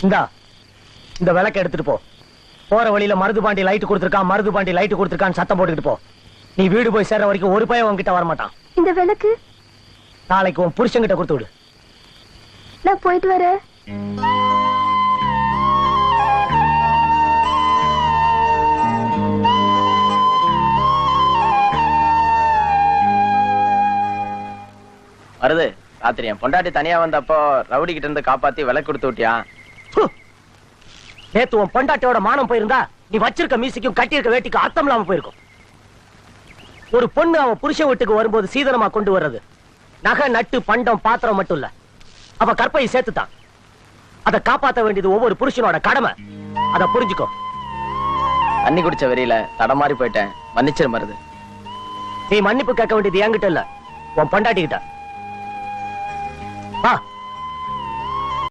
இந்தா இந்த விளக்க எடுத்துட்டு போ. போற வழியில மருது பாண்டி லைட் கொடுத்திருக்கான், மருது பாண்டி லைட் கொடுத்திருக்கான்னு சத்தம் போட்டுக்கிட்டு போ. நீ வீடு போய் சேர்ற வரைக்கும் ஒரு பையன் உன்கிட்ட வரமாட்டான். இந்த விளக்கு நாளைக்கு உன் புருஷன்கிட்ட கொடுத்து விடு. நான் போயிட்டு வரேன். வருது ராத்திரி என் பொண்டாட்டி தனியா வந்தப்போ ரவுடி கிட்ட இருந்து காப்பாத்தி விலை கொடுத்து விட்டியா? நேத்து உன் பொண்டாட்டியோட மானம் போயிருந்தா நீ வச்சிருக்க மீசிக்கும் கட்டியிருக்க வேட்டிக்கும் அர்த்தம் இல்லாம போயிருக்கும். ஒரு பொண்ணு அவன் புருஷன் வீட்டுக்கு வரும்போது சீதனமா கொண்டு வர்றது நகை நட்டு பண்டம் பாத்திரம் மட்டும் இல்ல, அவ கற்பையை சேர்த்துட்டான். அதை காப்பாற்ற வேண்டியது ஒவ்வொரு புருஷனோட கடமை. அதை புரிஞ்சுக்கோ. தண்ணி குடிச்ச வெறியில தடமாறி போயிட்டேன், மன்னிச்சிரு மருது. நீ மன்னிப்பு கேட்க வேண்டியது என்கிட்ட இல்ல, உன் பொண்டாட்டி கிட்ட. வா.